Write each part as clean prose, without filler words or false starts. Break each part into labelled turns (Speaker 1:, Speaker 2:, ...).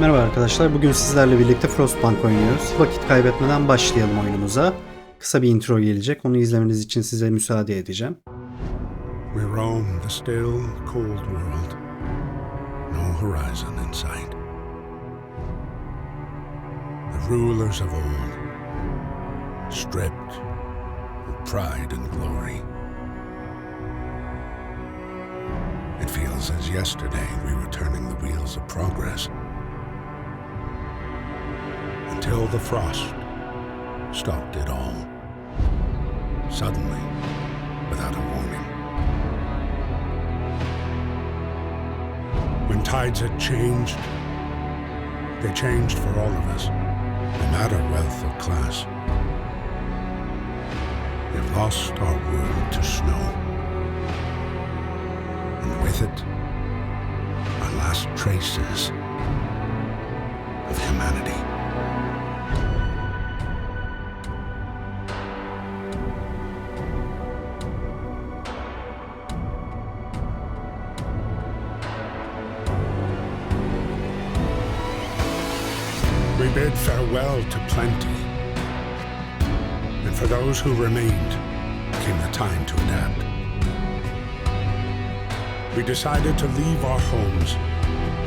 Speaker 1: Merhaba arkadaşlar, bugün sizlerle birlikte Frostpunk oynuyoruz. Vakit kaybetmeden başlayalım oyunumuza. Kısa bir intro gelecek, onu izlemeniz için size müsaade edeceğim.
Speaker 2: We roam the still, cold world. No horizon in sight. The rulers of old, stripped of pride and glory. It feels as yesterday we were turning the wheels of progress. Until the frost stopped it all. Suddenly, without a warning. When tides had changed, they changed for all of us, no matter wealth or class. We've lost our world to snow, and with it, our last traces of humanity. We bid farewell to plenty, and for those who remained came the time to adapt. We decided to leave our homes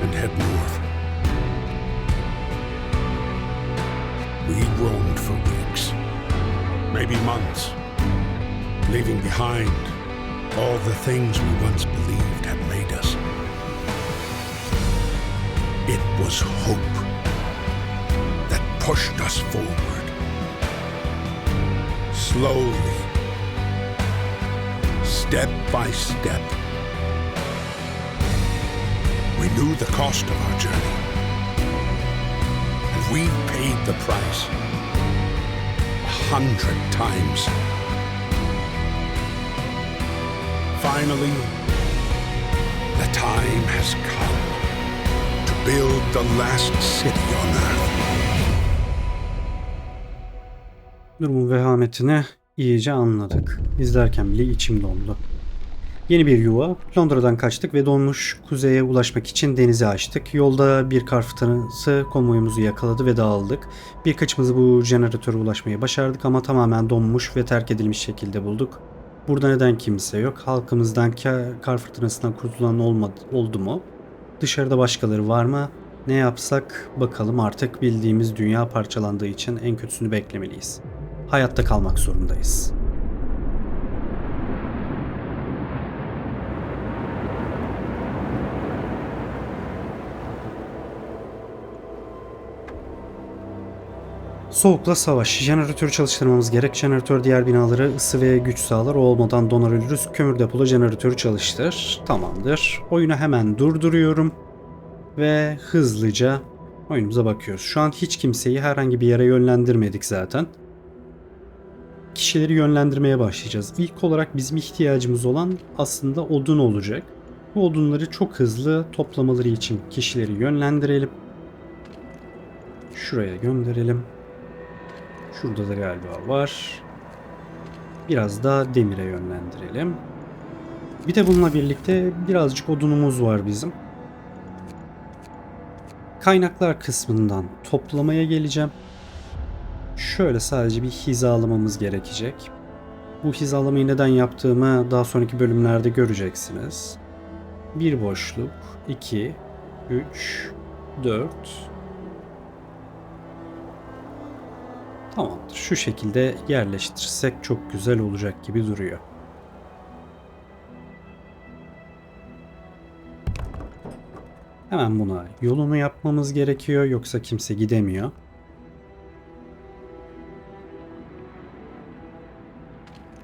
Speaker 2: and head north. We roamed for weeks, maybe months, leaving behind all the things we once believed had made us. It was hope that pushed us forward. Slowly, step by step, we knew the cost of our journey, and we paid the price 100 times. Finally, the time has come to build the last city on Earth.
Speaker 1: Durumun vehametini iyice anladık. İzlerken bile içim dondu. Yeni bir yuva, Londra'dan kaçtık ve donmuş kuzeye ulaşmak için denizi açtık. Yolda bir kar fırtınası konvoyumuzu yakaladı ve dağıldık. Birkaçımızı bu jeneratöre ulaşmayı başardık ama tamamen donmuş ve terk edilmiş şekilde bulduk. Burada neden kimse yok? Halkımızdan kar fırtınasından kurtulan oldu mu? Dışarıda başkaları var mı? Ne yapsak bakalım, artık bildiğimiz dünya parçalandığı için en kötüsünü beklemeliyiz. Hayatta kalmak zorundayız. Soğukla savaş. Jeneratörü çalıştırmamız gerek. Jeneratör diğer binalara ısı ve güç sağlar. O olmadan donar ölürüz. Kömür depolu jeneratörü çalıştır. Tamamdır. Oyunu hemen durduruyorum. Ve hızlıca oyunumuza bakıyoruz. Şu an hiç kimseyi herhangi bir yere yönlendirmedik zaten. Kişileri yönlendirmeye başlayacağız. İlk olarak bizim ihtiyacımız olan aslında odun olacak. Bu odunları çok hızlı toplamaları için kişileri yönlendirelim. Şuraya gönderelim. Şurada da galiba var. Biraz daha demire yönlendirelim. Bir de bununla birlikte birazcık odunumuz var bizim. Kaynaklar kısmından toplamaya geleceğim. Şöyle sadece bir hizalamamız gerekecek. Bu hizalamayı neden yaptığımı daha sonraki bölümlerde göreceksiniz. Bir boşluk, 2, 3, 4. Tamamdır. Şu şekilde yerleştirirsek çok güzel olacak gibi duruyor. Hemen buna yolunu yapmamız gerekiyor, yoksa kimse gidemiyor.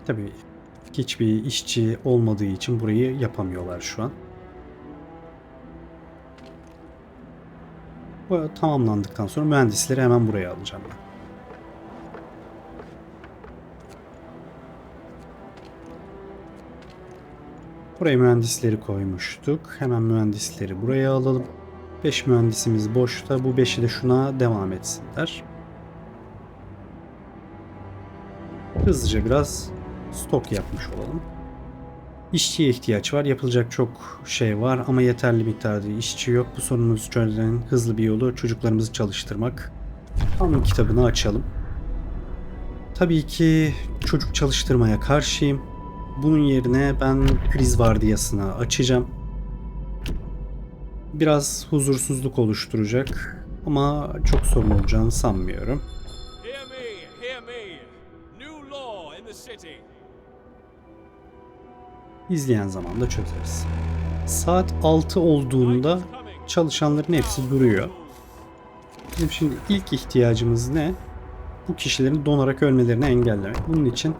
Speaker 1: Tabii hiçbir işçi olmadığı için burayı yapamıyorlar şu an. Bu tamamlandıktan sonra mühendisleri hemen buraya alacağım ben. Buraya mühendisleri koymuştuk. Hemen mühendisleri buraya alalım. 5 mühendisimiz boşta. Bu 5'i de şuna devam etsinler. Hızlıca biraz stok yapmış olalım. İşçiye ihtiyaç var. Yapılacak çok şey var ama yeterli miktarda işçi yok. Bu sorunumuzu çözmenin hızlı bir yolu çocuklarımızı çalıştırmak. Kanun kitabını açalım. Tabii ki çocuk çalıştırmaya karşıyım. Bunun yerine ben kriz vardiyasını açacağım. Biraz huzursuzluk oluşturacak ama çok sorun olacağını sanmıyorum.
Speaker 3: Hear me, hear me. New law in the city.
Speaker 1: İzleyen zaman da çözeriz. Saat 6 olduğunda çalışanların hepsi duruyor. Bizim şimdi ilk ihtiyacımız ne? Bu kişilerin donarak ölmelerini engellemek. Bunun için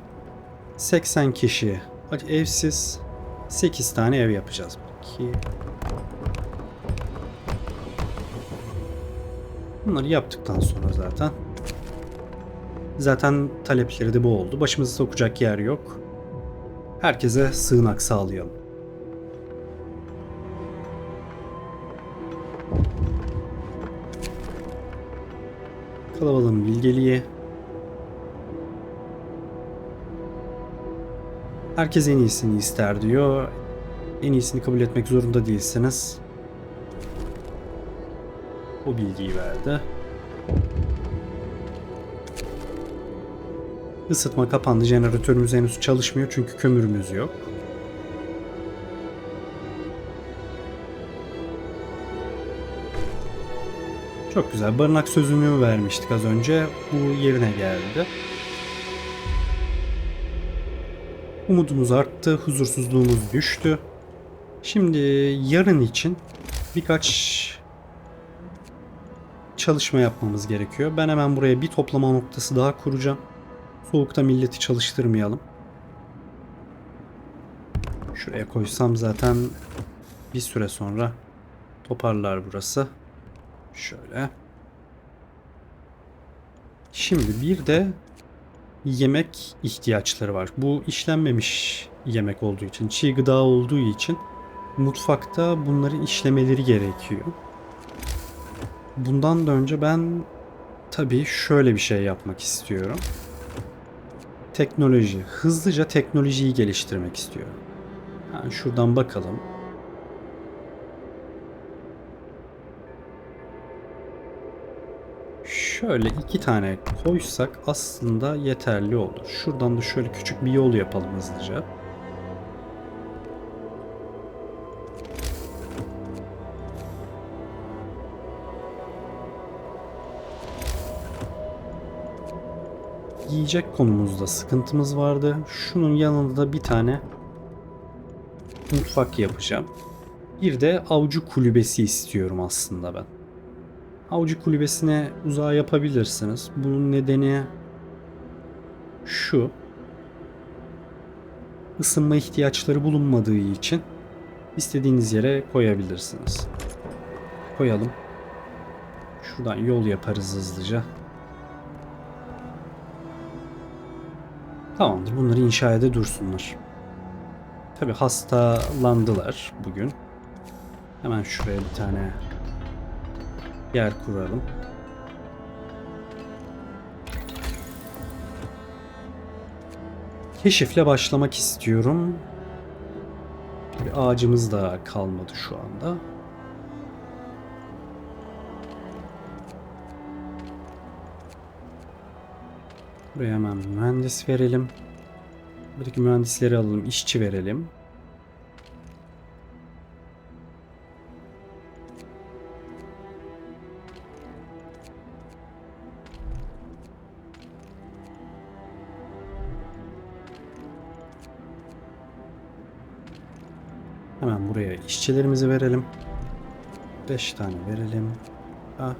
Speaker 1: 80 kişi evsiz, 8 tane ev yapacağız. 2. Bunları yaptıktan sonra zaten talepleri de bu oldu. Başımızı sokacak yer yok. Herkese sığınak sağlayalım. Kalabalığın bilgeliği. Herkes en iyisini ister diyor. En iyisini kabul etmek zorunda değilsiniz. O bilgiyi verdi. Isıtma kapandı. Jeneratörümüz henüz çalışmıyor çünkü kömürümüz yok. Çok güzel. Barınak sözünü vermiştik az önce. Bu yerine geldi. Umudumuz arttı. Huzursuzluğumuz düştü. Şimdi yarın için birkaç çalışma yapmamız gerekiyor. Ben hemen buraya bir toplama noktası daha kuracağım. Soğukta milleti çalıştırmayalım. Şuraya koysam zaten bir süre sonra toparlar burası. Şöyle. Şimdi bir de yemek ihtiyaçları var. Bu işlenmemiş yemek olduğu için, çiğ gıda olduğu için mutfakta bunları işlemeleri gerekiyor. Bundan da önce ben tabii şöyle bir şey yapmak istiyorum. Teknoloji. Hızlıca teknolojiyi geliştirmek istiyorum. Yani şuradan bakalım. Şöyle 2 tane koysak aslında yeterli olur. Şuradan da şöyle küçük bir yol yapalım hızlıca. Yiyecek konumuzda sıkıntımız vardı. Şunun yanında da bir tane mutfak yapacağım. Bir de avcı kulübesi istiyorum aslında ben. Avcı kulübesine uzağa yapabilirsiniz. Bunun nedeni şu. Isınma ihtiyaçları bulunmadığı için istediğiniz yere koyabilirsiniz. Koyalım. Şuradan yol yaparız hızlıca. Tamamdır. Bunları inşa dursunlar. Tabi hastalandılar bugün. Hemen şuraya bir tane yer kuralım. Keşifle başlamak istiyorum. Bir ağacımız da kalmadı şu anda. Buraya hemen mühendis verelim. Buradaki mühendisleri alalım, işçi verelim. Hemen buraya işçilerimizi verelim. 5 tane verelim. Ha.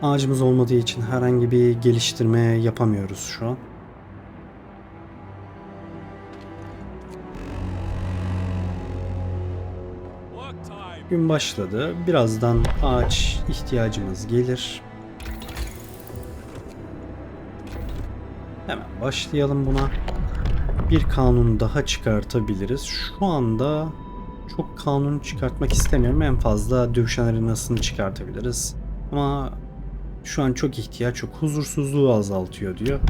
Speaker 1: Ağacımız olmadığı için herhangi bir geliştirme yapamıyoruz şu an. Gün başladı. Birazdan ağaç ihtiyacımız gelir. Hemen başlayalım buna. Bir kanun daha çıkartabiliriz. Şu anda çok kanun çıkartmak istemiyorum. En fazla dövüşen arenasını çıkartabiliriz. Ama Şu an çok ihtiyaç yok. Huzursuzluğu azaltıyor diyor.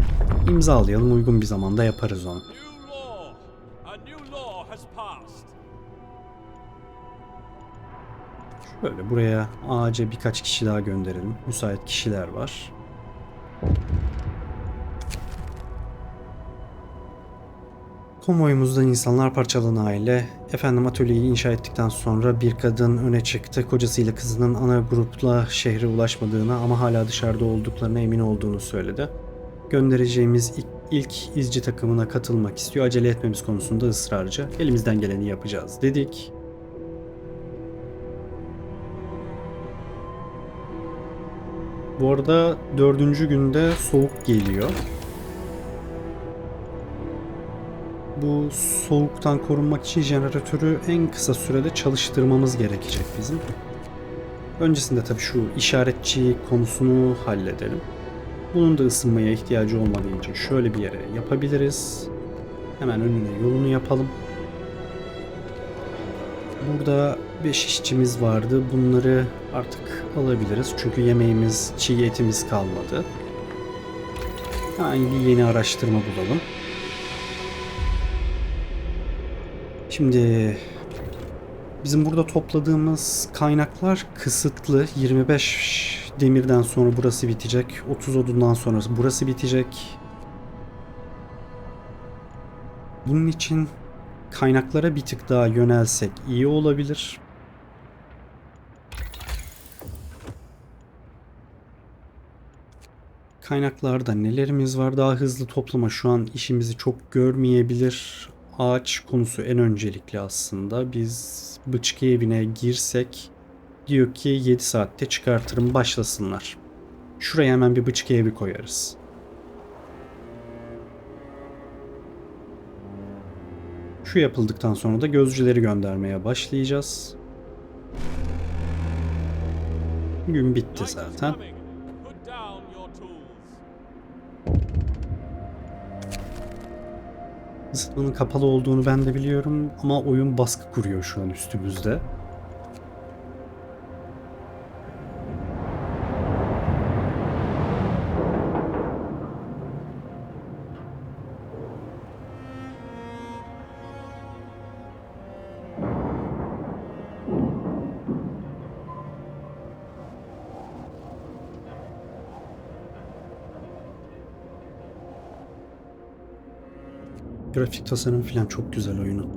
Speaker 1: İmzalayalım, uygun bir zamanda yaparız onu.
Speaker 3: New law. A new law has passed.
Speaker 1: Böyle buraya ağaca birkaç kişi daha gönderelim. Müsait kişiler var. Konvoyumuzdan insanlar parçalanan aile, efendim atölyeyi inşa ettikten sonra bir kadın öne çıktı. Kocasıyla kızının ana grupla şehre ulaşmadığını ama hala dışarıda olduklarına emin olduğunu söyledi. Göndereceğimiz ilk izci takımına katılmak istiyor. Acele etmemiz konusunda ısrarcı. Elimizden geleni yapacağız dedik. Bu arada 4. günde soğuk geliyor. Bu soğuktan korunmak için jeneratörü en kısa sürede çalıştırmamız gerekecek bizim. Öncesinde tabii şu işaretçi konusunu halledelim. Bunun da ısınmaya ihtiyacı olmadığı için şöyle bir yere yapabiliriz. Hemen önüne yolunu yapalım. Burada 5 işçimiz vardı. Bunları artık alabiliriz. Çünkü yemeğimiz, çiğ etimiz kalmadı. Hemen bir yeni araştırma bulalım. Şimdi bizim burada topladığımız kaynaklar kısıtlı. 25 demirden sonra burası bitecek. 30 odundan sonra burası bitecek. Bunun için kaynaklara bir tık daha yönelsek iyi olabilir. Kaynaklarda nelerimiz var? Daha hızlı toplama şu an işimizi çok görmeyebilir. Ağaç konusu en öncelikli aslında. Biz bıçkı evine girsek diyor ki 7 saatte çıkartırım, başlasınlar. Şuraya hemen bir bıçkı evi koyarız. Şu yapıldıktan sonra da gözcüleri göndermeye başlayacağız. Gün bitti
Speaker 3: Night is
Speaker 1: zaten.
Speaker 3: coming. Put down your tools.
Speaker 1: Isıtmanın kapalı olduğunu ben de biliyorum ama oyun baskı kuruyor şu an üstümüzde. Grafik tasarım falan çok güzel oyunun.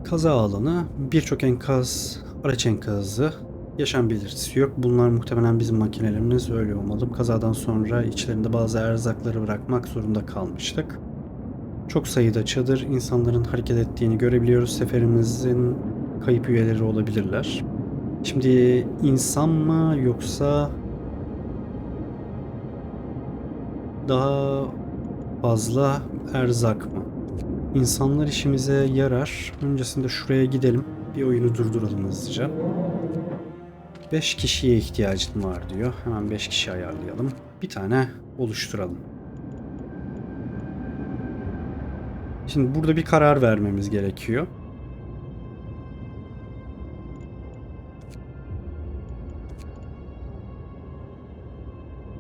Speaker 1: Kaza alanı, birçok enkaz, araç enkazı, yaşam belirtisi yok. Bunlar muhtemelen bizim makinelerimiz, öyle umalım. Kazadan sonra içlerinde bazı erzakları bırakmak zorunda kalmıştık. Çok sayıda çadır, insanların hareket ettiğini görebiliyoruz. Seferimizin kayıp üyeleri olabilirler. Şimdi insan mı yoksa daha fazla erzak mı? İnsanlar işimize yarar. Öncesinde şuraya gidelim. Bir oyunu durduralım hızlıca. 5 kişiye ihtiyacım var diyor. Hemen 5 kişi ayarlayalım. Bir tane oluşturalım. Şimdi burada bir karar vermemiz gerekiyor.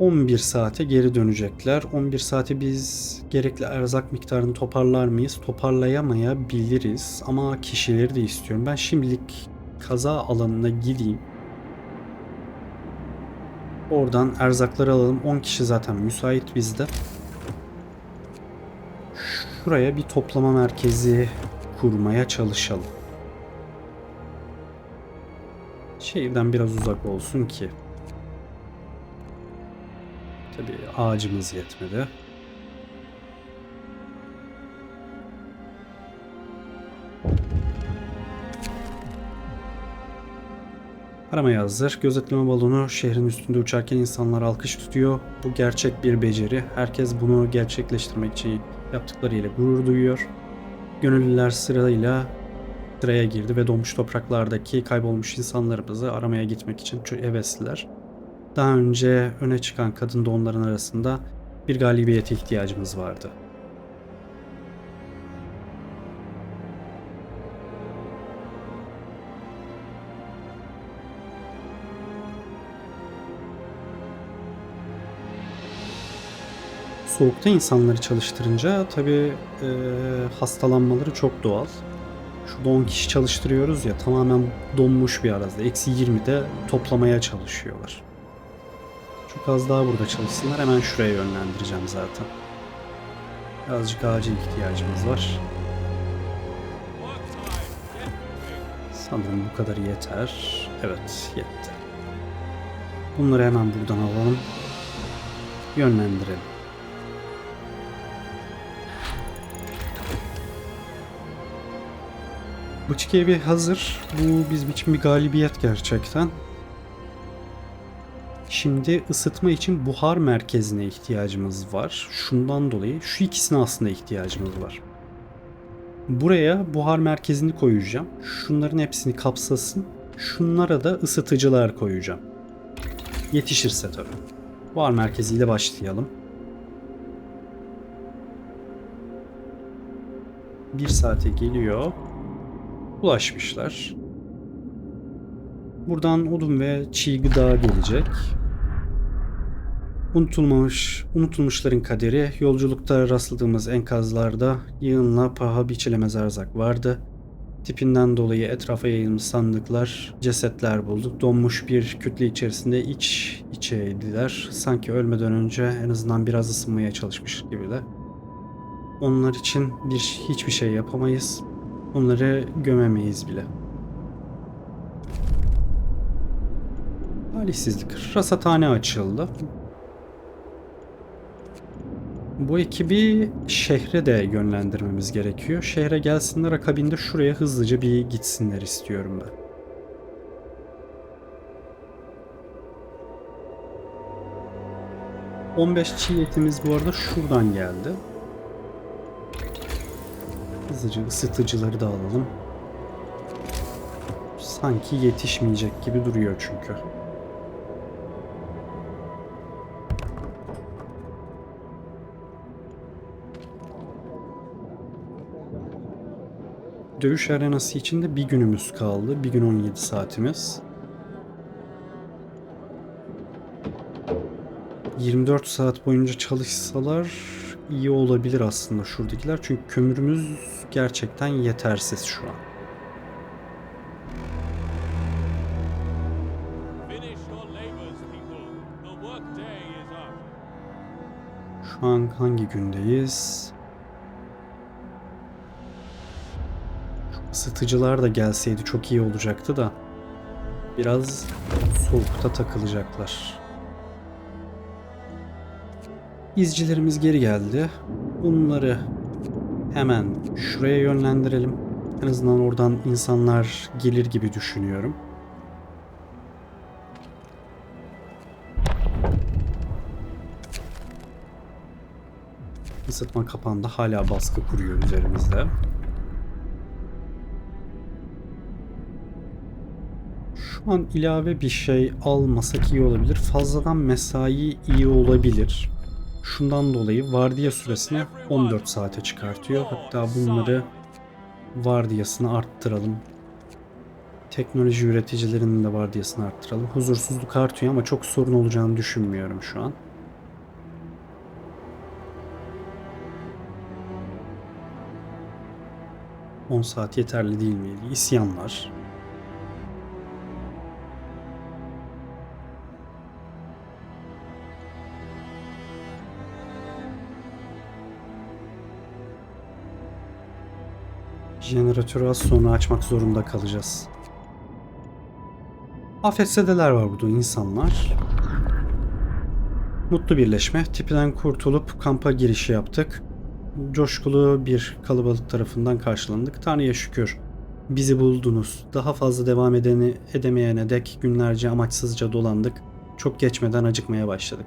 Speaker 1: ...11 saate geri dönecekler. 11 saate biz gerekli erzak miktarını toparlar mıyız? Toparlayamayabiliriz. Ama kişileri de istiyorum. Ben şimdilik kaza alanına gideyim. Oradan erzakları alalım. 10 kişi zaten müsait bizde. Şuraya bir toplama merkezi kurmaya çalışalım. Şehirden biraz uzak olsun ki. Tabii ağacımız yetmedi. Aramaya hazır. Gözetleme balonu şehrin üstünde uçarken insanlar alkış tutuyor. Bu gerçek bir beceri. Herkes bunu gerçekleştirmek için yaptıklarıyla gurur duyuyor. Gönüllüler sıraya girdi ve donmuş topraklardaki kaybolmuş insanlarımızı aramaya gitmek için hevesliler. Daha önce öne çıkan kadın da onların arasında, bir galibiyete ihtiyacımız vardı. soğukta insanları çalıştırınca tabii hastalanmaları çok doğal. Şurada 10 kişi çalıştırıyoruz ya, tamamen donmuş bir arazide. -20'de toplamaya çalışıyorlar. Çok az daha burada çalışsınlar. Hemen şuraya yönlendireceğim zaten. Birazcık acil ihtiyacımız var. Sanırım bu kadar yeter. Evet, yetti. Bunları hemen buradan alalım. Yönlendirelim. Bıçk evi hazır. Bu bizim için bir galibiyet gerçekten. Şimdi ısıtma için buhar merkezine ihtiyacımız var. Şundan dolayı şu ikisine aslında ihtiyacımız var. Buraya buhar merkezini koyacağım. Şunların hepsini kapsasın. Şunlara da ısıtıcılar koyacağım. Yetişirse tabii. Buhar merkeziyle başlayalım. 1 saate geliyor. Ulaşmışlar. Buradan odun ve çiğ gıda gelecek. Unutulmuşların kaderi, yolculukta rastladığımız enkazlarda yığınla paha biçilemez erzak vardı. Tipinden dolayı etrafa yayılmış sandıklar, cesetler bulduk. Donmuş bir kütle içerisinde iç içeydiler. Sanki ölmeden önce en azından biraz ısınmaya çalışmış gibiler. Onlar için hiçbir şey yapamayız. Onları gömemeyiz bile. Talihsizlik. Rasathane açıldı. Bu ekibi şehre de yönlendirmemiz gerekiyor. Şehre gelsinler, akabinde şuraya hızlıca bir gitsinler istiyorum ben. ...15 çiğ etimiz bu arada şuradan geldi. Hızlıca ısıtıcıları da alalım. Sanki yetişmeyecek gibi duruyor çünkü. Dövüş arenası için de bir günümüz kaldı. Bir gün 17 saatimiz. 24 saat boyunca çalışsalar iyi olabilir aslında şuradakiler. Çünkü kömürümüz gerçekten yetersiz şu an. Şu an hangi gündeyiz? Isıtıcılar da gelseydi çok iyi olacaktı da biraz soğukta takılacaklar. İzcilerimiz geri geldi. Bunları hemen şuraya yönlendirelim. En azından oradan insanlar gelir gibi düşünüyorum. Isıtma kapağında hala baskı kuruyor üzerimizde. Şu an ilave bir şey almasak iyi olabilir. Fazladan mesai iyi olabilir. Şundan dolayı vardiya süresini 14 saate çıkartıyor. Hatta bunları vardiyasını arttıralım. Teknoloji üreticilerinin de vardiyasını arttıralım. Huzursuzluk artıyor ama çok sorun olacağını düşünmüyorum şu an. ...10 saat yeterli değil miydi? İsyanlar. Jeneratörü az sonra açmak zorunda kalacağız. Afetzedeler var burada, insanlar. Mutlu birleşme. Tipiden kurtulup kampa girişi yaptık. Coşkulu bir kalabalık tarafından karşılandık. Tanrı'ya şükür bizi buldunuz. Daha fazla devam edemeyene dek günlerce amaçsızca dolandık. Çok geçmeden acıkmaya başladık.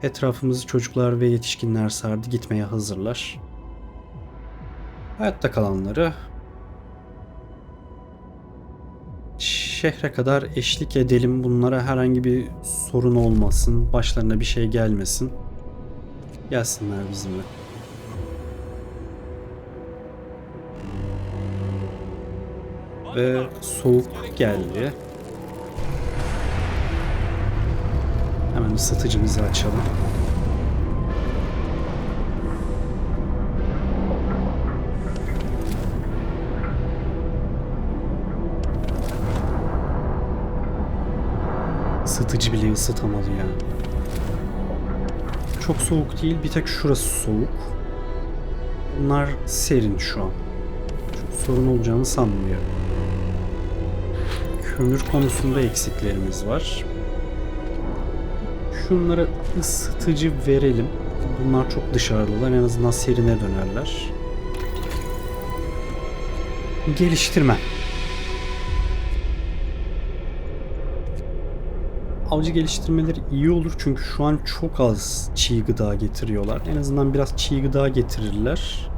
Speaker 1: Etrafımızı çocuklar ve yetişkinler sardı. Gitmeye hazırlar. Hayatta kalanları şehre kadar eşlik edelim. Bunlara herhangi bir sorun olmasın. Başlarına bir şey gelmesin. Gelsinler bizimle. Ve soğuk geldi. Hemen ısıtıcımızı açalım. ısıtıcı bile ısıtamadı ya. Çok soğuk değil. Bir tek şurası soğuk. Bunlar serin şu an. Çok sorun olacağını sanmıyorum. Kömür konusunda eksiklerimiz var. Şunlara ısıtıcı verelim. Bunlar çok dışarıdalar. En azından serine dönerler. Geliştirme. Avcı geliştirmeleri iyi olur çünkü şu an çok az çiğ gıda getiriyorlar. En azından biraz çiğ gıda getirirler.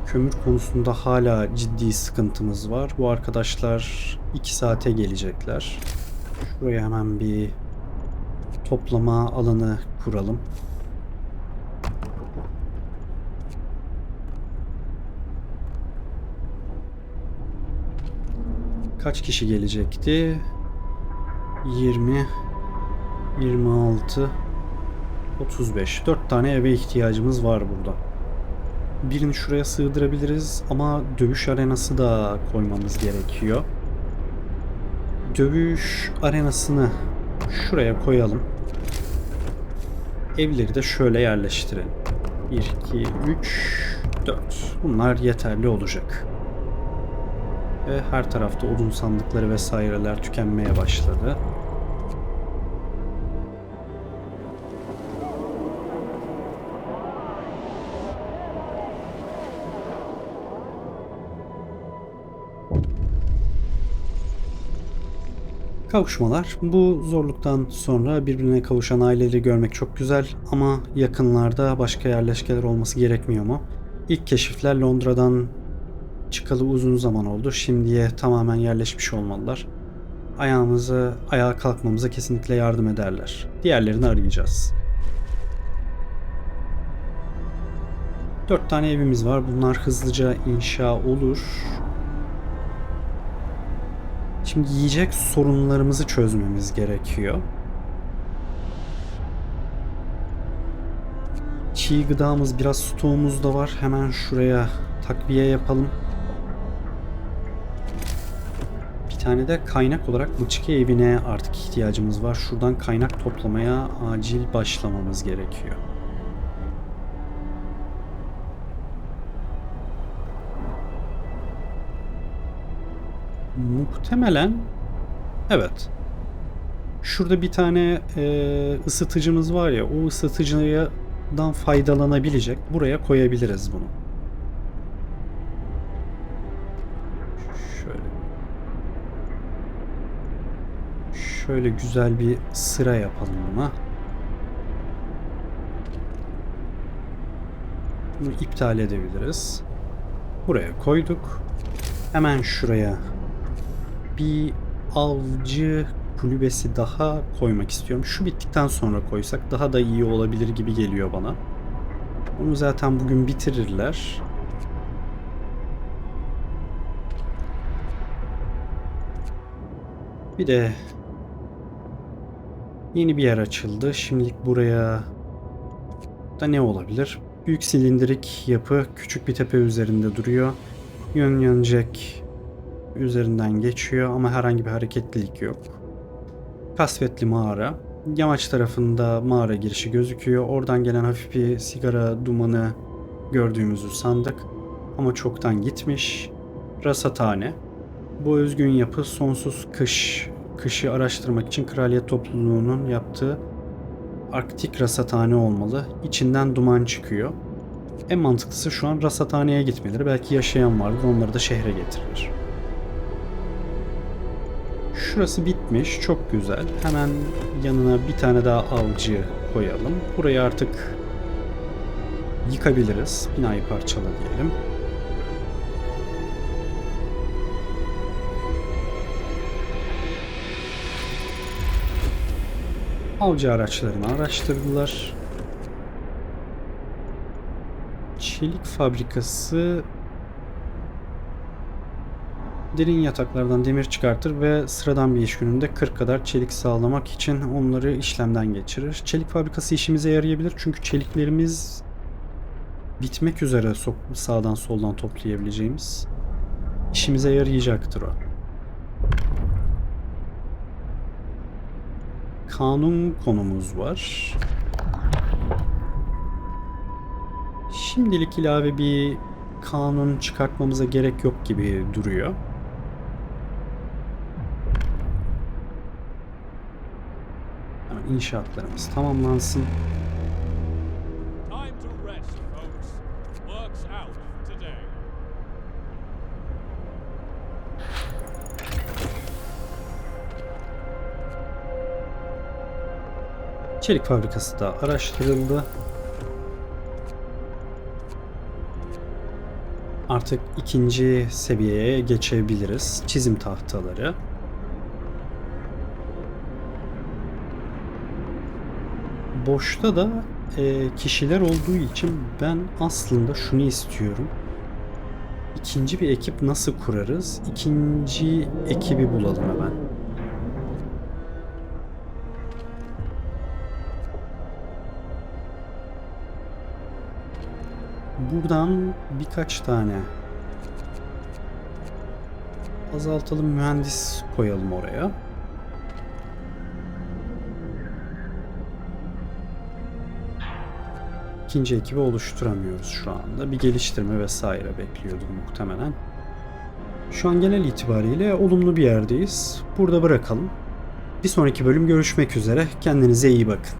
Speaker 1: Kömür konusunda hala ciddi sıkıntımız var. Bu arkadaşlar 2 saate gelecekler. Şuraya hemen bir toplama alanı kuralım. Kaç kişi gelecekti? 20, 26, 35. 4 tane eve ihtiyacımız var burada. Birini şuraya sığdırabiliriz ama dövüş arenası da koymamız gerekiyor. Dövüş arenasını şuraya koyalım. Evleri de şöyle yerleştirelim. 1, 2, 3, 4. Bunlar yeterli olacak. Ve her tarafta odun sandıkları vesaireler tükenmeye başladı. Kavuşmalar. Bu zorluktan sonra birbirine kavuşan aileleri görmek çok güzel ama yakınlarda başka yerleşkeler olması gerekmiyor mu? İlk keşifler Londra'dan çıkalı uzun zaman oldu. Şimdiye tamamen yerleşmiş olmalılar. Ayağa kalkmamıza kesinlikle yardım ederler. Diğerlerini arayacağız. 4 tane evimiz var. Bunlar hızlıca inşa olur. Şimdi yiyecek sorunlarımızı çözmemiz gerekiyor. Çiğ gıdamız, biraz stoğumuz da var. Hemen şuraya takviye yapalım. Bir tane de kaynak olarak Bıçki evine artık ihtiyacımız var. Şuradan kaynak toplamaya acil başlamamız gerekiyor. Muhtemelen evet. Şurada bir tane ısıtıcımız var ya, o ısıtıcıdan faydalanabilecek. Buraya koyabiliriz bunu. Şöyle güzel bir sıra yapalım buna. Bunu iptal edebiliriz. Buraya koyduk. Hemen şuraya bir avcı kulübesi daha koymak istiyorum. Şu bittikten sonra koysak daha da iyi olabilir gibi geliyor bana. Onu zaten bugün bitirirler. Bir de yeni bir yer açıldı. Şimdilik buraya da ne olabilir? Büyük silindirik yapı küçük bir tepe üzerinde duruyor. Yönlenecek üzerinden geçiyor ama herhangi bir hareketlilik yok. Kasvetli mağara. Yamaç tarafında mağara girişi gözüküyor. Oradan gelen hafif bir sigara dumanı gördüğümüzü sandık. Ama çoktan gitmiş. Rasathane. Bu özgün yapı sonsuz kışı araştırmak için kraliyet topluluğunun yaptığı Arktik rasathane olmalı. İçinden duman çıkıyor. En mantıklısı şu an rasathaneye gitmeleri. Belki yaşayan vardır. Onları da şehre getirir. Şurası bitmiş. Çok güzel. Hemen yanına bir tane daha avcı koyalım. Burayı artık yıkabiliriz. Binayı parçala diyelim. Avcı araçlarını araştırdılar. Çelik fabrikası derin yataklardan demir çıkartır ve sıradan bir iş gününde 40 kadar çelik sağlamak için onları işlemden geçirir. Çelik fabrikası işimize yarayabilir çünkü çeliklerimiz bitmek üzere sağdan soldan toplayabileceğimiz işimize yarayacaktır o. kanun konumuz var. Şimdilik ilave bir kanun çıkartmamıza gerek yok gibi duruyor. Hemen inşaatlarımız tamamlansın.
Speaker 3: Time to rest, folks. Work's out for today.
Speaker 1: Çelik fabrikası da araştırıldı. Artık ikinci seviyeye geçebiliriz. Çizim tahtaları. Boşta da kişiler olduğu için ben aslında şunu istiyorum. İkinci bir ekip nasıl kurarız? İkinci ekibi bulalım hemen. Buradan birkaç tane azaltalım, mühendis koyalım oraya. İkinci ekibi oluşturamıyoruz şu anda. Bir geliştirme vesaire bekliyordum muhtemelen. Şu an genel itibariyle olumlu bir yerdeyiz. Burada bırakalım. Bir sonraki bölüm görüşmek üzere. Kendinize iyi bakın.